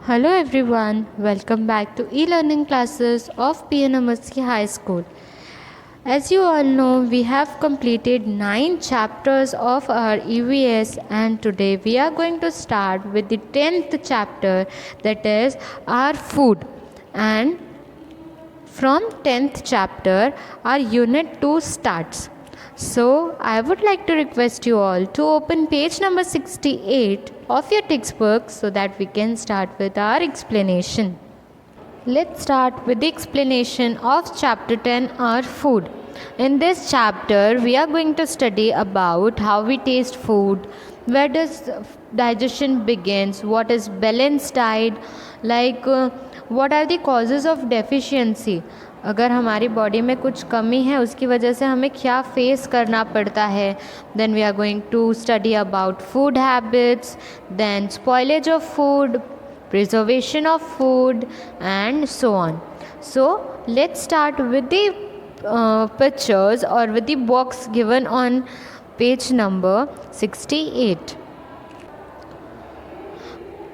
Hello everyone, welcome back to e-learning classes of PNMSK High School. As you all know, we have completed 9 chapters of our EVS and today we are going to start with the 10th chapter, that is our food. And from 10th chapter, our unit 2 starts. So, I would like to request you all to open page number 68 of your textbook so that we can start with our explanation. Let's start with the explanation of chapter 10, our food. In this chapter, we are going to study about how we taste food, where does digestion begins, what is balanced diet, what are the causes of deficiency. अगर हमारी body में कुछ कमी है उसकी वजह से हमें क्या फेस करना पड़ता है. Then we are going to study about food habits, then spoilage of food, preservation of food and so on. So let's start with the pictures or with the box given on page number 68.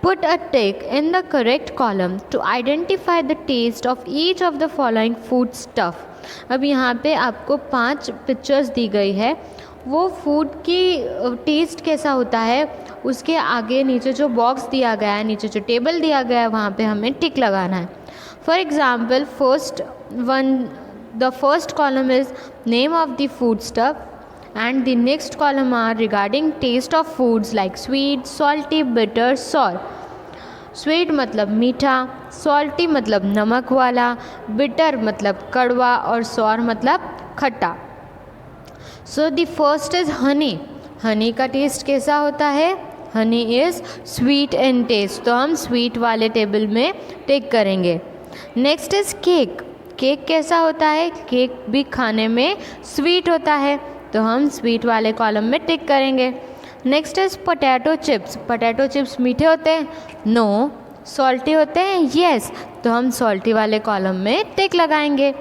Put a tick in the correct column to identify the taste of each of the following food stuff. अब यहाँ पे आपको 5 pictures दी गई है. वो food की test कैसा होता है उसके आगे नीचे जो बॉक्स दिया गया है, नीचे जो टेबल दिया गया है, वहाँ पे हमें टिक लगाना है. For example the first column is name of the food stuff and the next column are regarding taste of foods like sweet, salty, bitter, sour. Sweet मतलब मीठा, salty मतलब नमक वाला, bitter मतलब कड़वा और sour मतलब खट्टा. So the first is honey. honey का टेस्ट कैसा होता है? honey is sweet in taste, तो हम sweet वाले टेबल में टिक करेंगे. Next is cake. केक कैसा होता है? केक भी खाने में स्वीट होता है, तो हम स्वीट वाले कॉलम में टिक करेंगे. Next is potato chips. Potato chips मीठे होते हैं? नो. सॉल्टी होते हैं? येस, तो हम सॉल्टी वाले कॉलम में टिक लगाएंगे.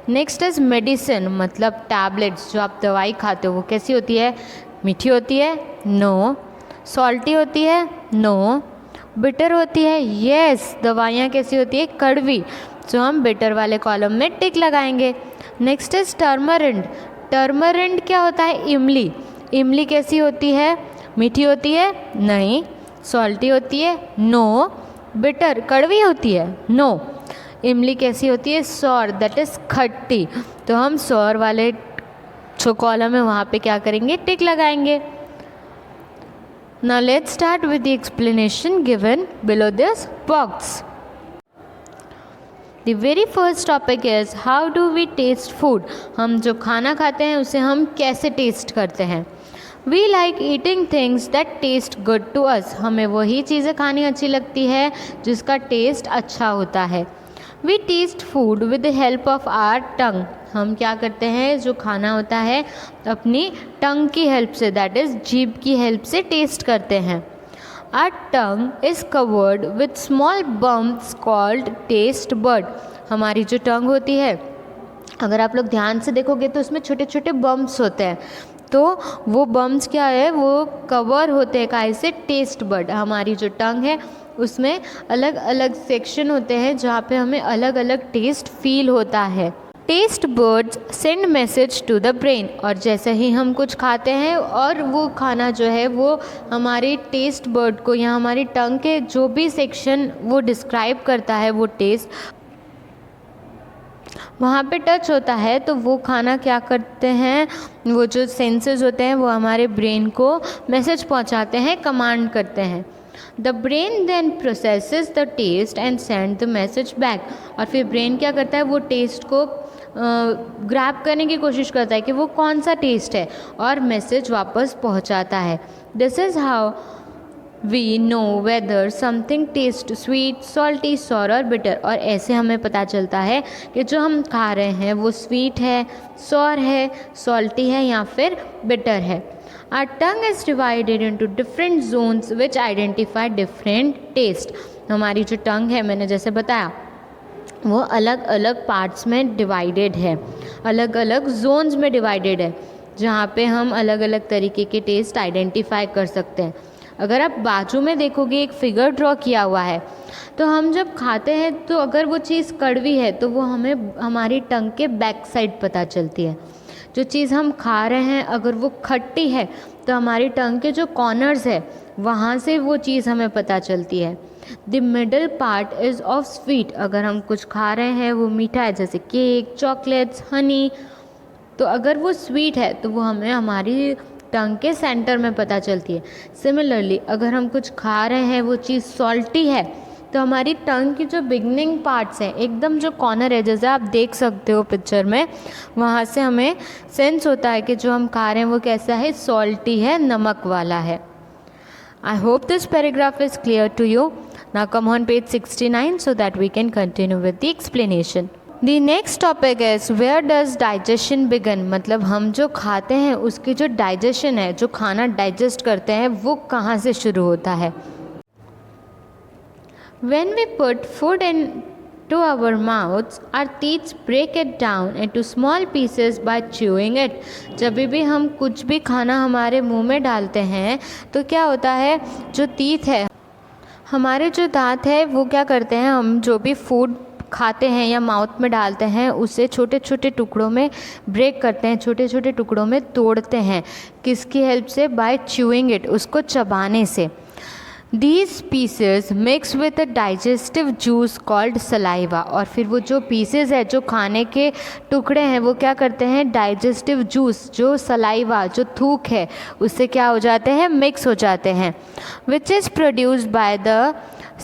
नेक्स्ट इज़ मेडिसिन, मतलब टैबलेट्स, जो आप दवाई खाते हो वो कैसी होती है? मीठी होती है? नो. सॉल्टी होती है? नो. बिटर होती है? येस, दवाइयाँ कैसी होती है? कड़वी, तो हम बिटर वाले कॉलम में टिक लगाएंगे. Next is टर्मरिंड. टर्मरिंड क्या होता है? इमली. इमली कैसी होती है? मीठी होती है? नहीं. सॉल्टी होती है? नो. बिटर कड़वी होती है? नो. इमली कैसी होती है? सॉर, दैट इज़ खट्टी, तो हम सॉर वाले जो कॉलम है वहाँ पे क्या करेंगे? टिक लगाएंगे. Now let's start with the explanation given below this box. The very first topic is how do we taste food. हम जो खाना खाते हैं उसे हम कैसे टेस्ट करते हैं? We like eating things that taste good to us. हमें वही चीज़ें खानी अच्छी लगती है जिसका टेस्ट अच्छा होता है. We taste food with the help of our tongue. हम क्या करते हैं? जो खाना होता है अपनी टंग की हेल्प से, दैट इज़ जीभ की हेल्प से टेस्ट करते हैं. Our tongue is covered with small bumps called taste bud. हमारी जो टंग होती है, अगर आप लोग ध्यान से देखोगे तो उसमें छोटे छोटे बम्प्स होते हैं, तो वो बम्प्स क्या है? वो कवर होते हैं काहे से? Taste bud. हमारी जो टंग है उसमें अलग अलग सेक्शन होते हैं जहाँ पे हमें अलग अलग टेस्ट फील होता है. Taste buds send message to the brain. और जैसे ही हम कुछ खाते हैं और वो खाना जो है वो हमारे टेस्ट बर्ड को या हमारी टंग के जो भी सेक्शन वो डिस्क्राइब करता है वो टेस्ट, वहाँ पे टच होता है, तो वो खाना क्या करते हैं? वो जो सेंसेस होते हैं वो हमारे ब्रेन को मैसेज पहुँचाते हैं, कमांड करते हैं. The brain then processes the taste and send the message back. और फिर ब्रेन क्या करता है? वो टेस्ट को ग्रैब करने की कोशिश करता है कि वो कौन सा टेस्ट है और मैसेज वापस पहुंचाता है. This is how we know whether something taste sweet, salty, sour और बिटर. और ऐसे हमें पता चलता है कि जो हम खा रहे हैं वो स्वीट है, सॉर है, सॉल्टी है या फिर बिटर है. Our tongue is divided into different zones which identify different taste. हमारी जो टंग है, मैंने जैसे बताया, वो अलग अलग पार्ट्स में डिवाइडेड है, अलग अलग जोन्स में डिवाइडेड है, जहाँ पे हम अलग अलग तरीके के टेस्ट आइडेंटिफाई कर सकते हैं. अगर आप बाजू में देखोगे एक फिगर ड्रॉ किया हुआ है, तो हम जब खाते हैं तो अगर वो चीज़ कड़वी है तो वो हमें हमारी टंग के बैक साइड पता चलती है। जो चीज़ हम खा रहे हैं अगर वो खट्टी है तो हमारी टंग के जो कॉर्नर्स है वहाँ से वो चीज़ हमें पता चलती है। The middle part is of sweet, अगर हम कुछ खा रहे हैं वो मीठा है जैसे केक, चॉकलेट्स, हनी, तो अगर वो स्वीट है तो वो हमें हमारी टंग के सेंटर में पता चलती है। सिमिलरली अगर हम कुछ खा रहे हैं वो चीज़ सॉल्टी है तो हमारी टंग की जो बिगनिंग पार्ट्स हैं, एकदम जो कॉर्नर है, जैसे आप देख सकते हो पिक्चर में, वहाँ से हमें सेंस होता है कि जो हम खा रहे हैं वो कैसा है, सॉल्टी है, नमक वाला है। I hope this paragraph is clear to you. Now come on page 69 so that we can continue with the explanation. The next topic is where does digestion begin? मतलब हम जो खाते हैं उसकी जो digestion है, जो खाना digest करते हैं वो कहाँ से शुरू होता है। When we put food into our mouths, our teeth break it down into small pieces by chewing it. जब भी हम कुछ भी खाना हमारे मुंह में डालते हैं तो क्या होता है, जो टीथ है, हमारे जो दांत है वो क्या करते हैं, हम जो भी फूड खाते हैं या माउथ में डालते हैं उसे छोटे छोटे टुकड़ों में ब्रेक करते हैं, छोटे छोटे टुकड़ों में तोड़ते हैं। किसकी हेल्प से? बाय च्यूइंग इट, उसको चबाने से। These pieces mix with a digestive juice called saliva, और फिर वो जो pieces है, जो खाने के टुकड़े हैं, वो क्या करते हैं, digestive juice, जो saliva, जो थूक है, उससे क्या हो जाते हैं, मिक्स हो जाते हैं, which is produced by the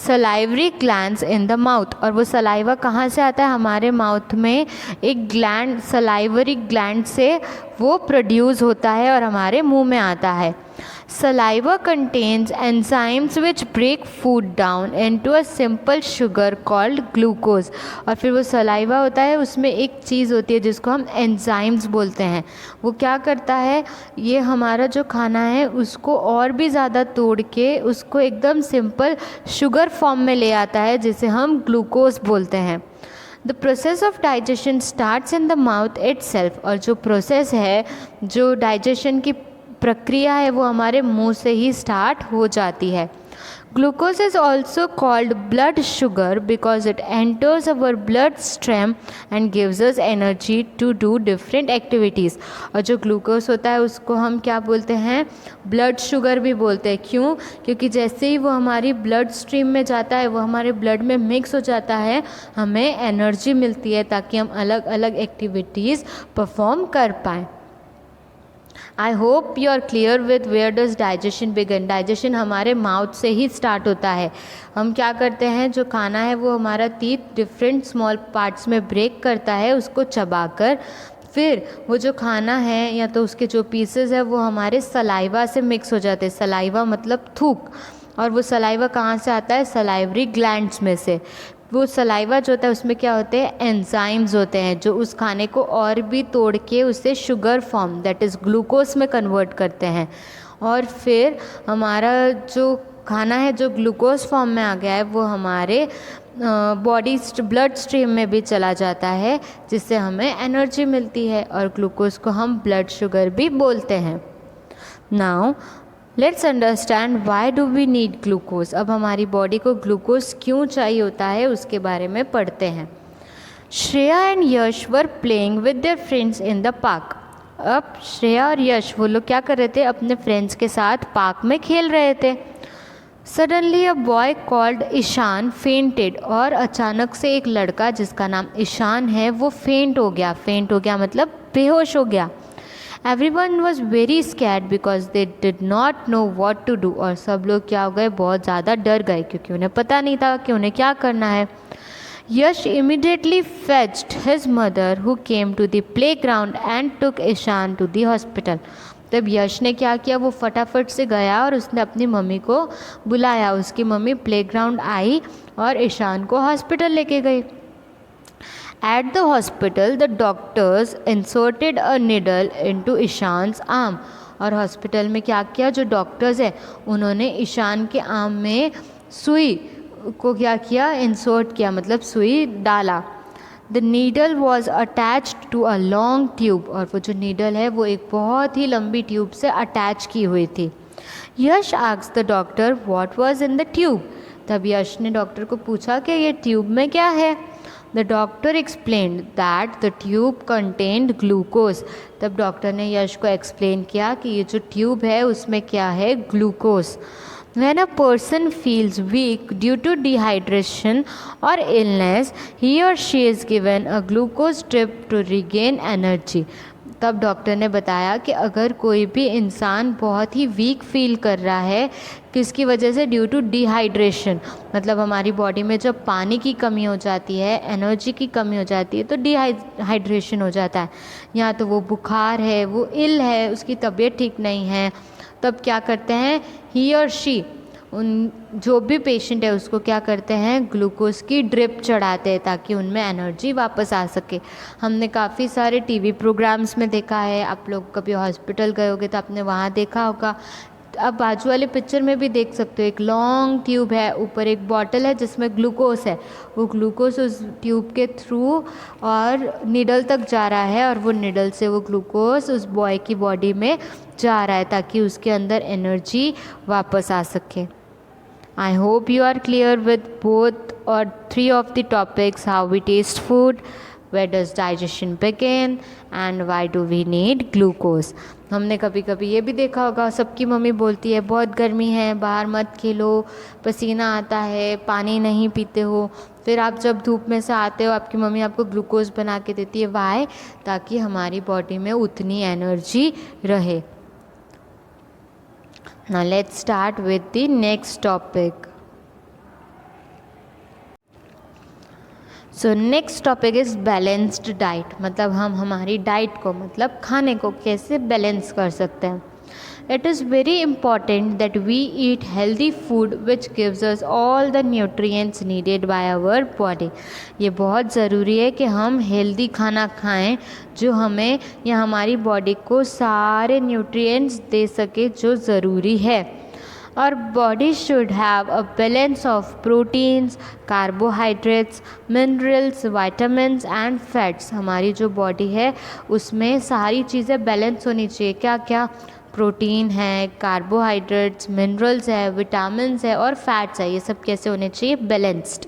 salivary glands in the mouth। और वो सलाइवा कहाँ से आता है, हमारे माउथ में एक ग्लैंड, सलाइवरी ग्लैंड से वो प्रोड्यूस होता है और हमारे मुंह में आता है। Saliva contains enzymes which break food down into a simple sugar called glucose। और फिर वो सलाइवा होता है, उसमें एक चीज़ होती है जिसको हम एंजाइम्स बोलते हैं। वो क्या करता है, ये हमारा जो खाना है उसको और भी ज़्यादा तोड़ के उसको एकदम सिंपल शुगर फॉर्म में ले आता है, जिसे हम ग्लूकोज बोलते हैं। The process of digestion starts in the mouth itself. और जो प्रोसेस है, जो डाइजेशन की प्रक्रिया है, वो हमारे मुंह से ही स्टार्ट हो जाती है। Glucose is also called blood sugar because it enters our blood stream and gives us energy to do different activities. और जो ग्लूकोज होता है उसको हम क्या बोलते हैं, ब्लड शुगर भी बोलते हैं। क्यों? क्योंकि जैसे ही वो हमारी ब्लड स्ट्रीम में जाता है, वो हमारे ब्लड में मिक्स हो जाता है, हमें एनर्जी मिलती है ताकि हम अलग अलग एक्टिविटीज़ परफॉर्म कर पाएँ। I hope you are clear with where does digestion begin. Digestion हमारे माउथ से ही स्टार्ट होता है। हम क्या करते हैं, जो खाना है वो हमारा टीथ डिफरेंट स्मॉल पार्ट्स में ब्रेक करता है, उसको चबाकर फिर वो जो खाना है या तो उसके जो पीसेस है वो हमारे सलाइवा से मिक्स हो जाते हैं। सलाइवा मतलब थूक, और वो सलाइवा कहाँ से आता है, सलाइवरी ग्लैंड्स में से। वो सलाइवा जो होता है उसमें क्या होते हैं, एंजाइम्स होते हैं, जो उस खाने को और भी तोड़ के उसे sugar form, that is glucose में कन्वर्ट करते हैं। और फिर हमारा जो खाना है जो ग्लूकोज फॉर्म में आ गया है वो हमारे बॉडी ब्लड स्ट्रीम में भी चला जाता है, जिससे हमें एनर्जी मिलती है, और ग्लूकोज को हम ब्लड शुगर भी बोलते हैं। Now let's understand why do we need glucose. अब हमारी बॉडी को ग्लूकोज क्यों चाहिए होता है उसके बारे में पढ़ते हैं। Shreya and Yash were playing with their friends in the park. अब श्रेया और यश वो लोग क्या कर रहे थे, अपने फ्रेंड्स के साथ पार्क में खेल रहे थे। Suddenly a boy called Ishaan fainted. और अचानक से एक लड़का जिसका नाम ईशान है वो फेंट हो गया। फेंट हो गया मतलब बेहोश हो गया। Everyone was very scared because they did not know what to do। और सब लोग क्या हो गए, बहुत ज़्यादा डर गए क्योंकि उन्हें पता नहीं था कि उन्हें क्या करना है। यश immediately fetched his mother who came to the playground and took Ishan to the hospital। तब यश ने क्या किया, वो फटाफट से गया और उसने अपनी मम्मी को बुलाया। उसकी मम्मी प्लेग्राउंड आई और ईशान को हॉस्पिटल लेके गई। At the hospital, the doctors inserted a needle into Ishaan's arm. और हॉस्पिटल में क्या किया, जो डॉक्टर्स हैं उन्होंने ईशान के आर्म में सुई को क्या किया, इंसर्ट किया, मतलब सुई डाला। The needle was attached to a long tube। और वो जो नीडल है वो एक बहुत ही लंबी ट्यूब से अटैच की हुई थी। Yash asked the doctor what was in the tube. तब यश ने डॉक्टर को पूछा कि ये ट्यूब में क्या है। The doctor explained that the tube contained glucose. तब डॉक्टर ने यश को एक्सप्लेन किया कि ये जो ट्यूब है उसमें क्या है, glucose. When a person feels weak due to dehydration or illness, he or she is given a glucose drip to regain energy. तब डॉक्टर ने बताया कि अगर कोई भी इंसान बहुत ही वीक फील कर रहा है, किसकी वजह से, ड्यू टू डिहाइड्रेशन, मतलब हमारी बॉडी में जब पानी की कमी हो जाती है, एनर्जी की कमी हो जाती है तो डिहाइड्रेशन हो जाता है। या तो वो बुखार है, वो इल है, उसकी तबीयत ठीक नहीं है, तब क्या करते हैं, ही और शी, उन जो भी पेशेंट है उसको क्या करते हैं, ग्लूकोज की ड्रिप चढ़ाते हैं ताकि उनमें एनर्जी वापस आ सके। हमने काफ़ी सारे टीवी प्रोग्राम्स में देखा है, आप लोग कभी हॉस्पिटल गए होगे तो आपने वहाँ देखा होगा। अब बाजू वाले पिक्चर में भी देख सकते हो, एक लॉन्ग ट्यूब है, ऊपर एक बॉटल है जिसमें ग्लूकोज है, वो ग्लूकोज उस ट्यूब के थ्रू और निडल तक जा रहा है और वो निडल से वो ग्लूकोज उस बॉय की बॉडी में जा रहा है ताकि उसके अंदर एनर्जी वापस आ सके। I hope you are clear with both or three of the topics: how we taste food, where does digestion begin, and why do we need glucose. हमने कभी कभी ये भी देखा होगा, सबकी मम्मी बोलती है बहुत गर्मी है, बाहर मत खेलो, पसीना आता है, पानी नहीं पीते हो। फिर आप जब धूप में से आते हो आपकी मम्मी आपको ग्लूकोज बना के देती है, वाई, ताकि हमारी बॉडी में उतनी एनर्जी रहे। Now let's start with the next topic. So next topic is balanced diet, मतलब हम हमारी डाइट को, मतलब खाने को कैसे बैलेंस कर सकते हैं। It is very important that we eat healthy food which gives us all the nutrients needed by our body. ये बहुत ज़रूरी है कि हम हेल्दी खाना खाएं जो हमें या हमारी बॉडी को सारे न्यूट्रिएंट्स दे सके जो ज़रूरी है। और body should have a balance of proteins, carbohydrates, minerals, vitamins and fats. हमारी जो बॉडी है उसमें सारी चीज़ें बैलेंस होनी चाहिए। क्या क्या? प्रोटीन है, कार्बोहाइड्रेट्स, मिनरल्स है, विटामिन्स है और फैट्स है। ये सब कैसे होने चाहिए? Balanced.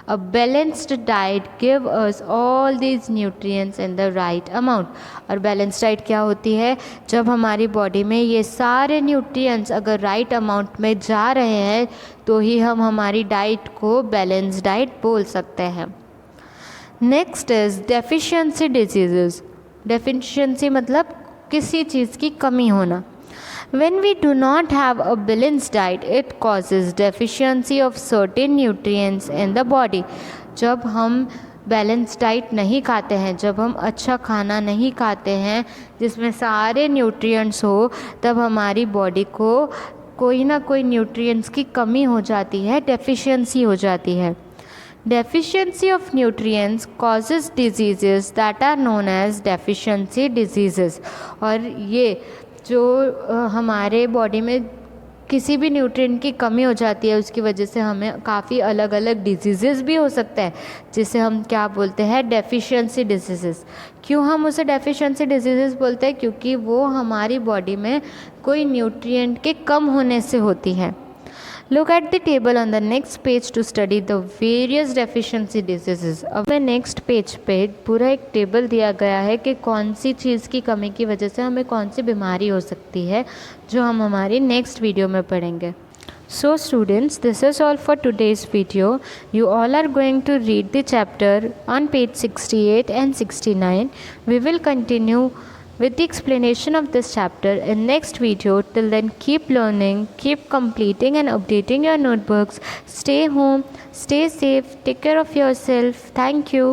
A balanced diet give us all these nutrients in the right amount. और बैलेंस्ड डाइट क्या होती है? जब हमारी बॉडी में ये सारे न्यूट्रिएंट्स अगर राइट अमाउंट में जा रहे हैं तो ही हम हमारी डाइट को बैलेंस्ड डाइट बोल सकते हैं। Next is deficiency diseases. Deficiency मतलब किसी चीज़ की कमी होना। When we do not have a balanced diet, it causes deficiency of certain nutrients in the body. जब हम बैलेंस डाइट नहीं खाते हैं, जब हम अच्छा खाना नहीं खाते हैं जिसमें सारे न्यूट्रिएंट्स हो, तब हमारी बॉडी को कोई ना कोई न्यूट्रिएंट्स की कमी हो जाती है, डेफिशिएंसी हो जाती है। Deficiency of nutrients causes diseases that are known as deficiency diseases. और ये जो हमारे बॉडी में किसी भी न्यूट्रिएंट की कमी हो जाती है उसकी वजह से हमें काफ़ी अलग अलग डिजीज़ेस भी हो सकते हैं जिसे हम क्या बोलते हैं? Deficiency diseases. क्यों हम उसे डेफिशिएंसी डिजीज़ेस बोलते हैं? क्योंकि वो हमारी बॉडी में कोई न्यूट्रिएंट के कम होने से होती है। Look at the table on the next page to study the various deficiency diseases. अब मैं नेक्स्ट पेज पे पूरा एक टेबल दिया गया है कि कौन सी चीज़ की कमी की वजह से हमें कौन सी बीमारी हो सकती है, जो हम हमारी नेक्स्ट वीडियो में पढ़ेंगे। So students, this is all for today's video. You all are going to read the chapter on page 68 and 69. We will continue with the explanation of this chapter in next video. Till then, keep learning, keep completing and updating your notebooks. Stay home, stay safe, take care of yourself. Thank you.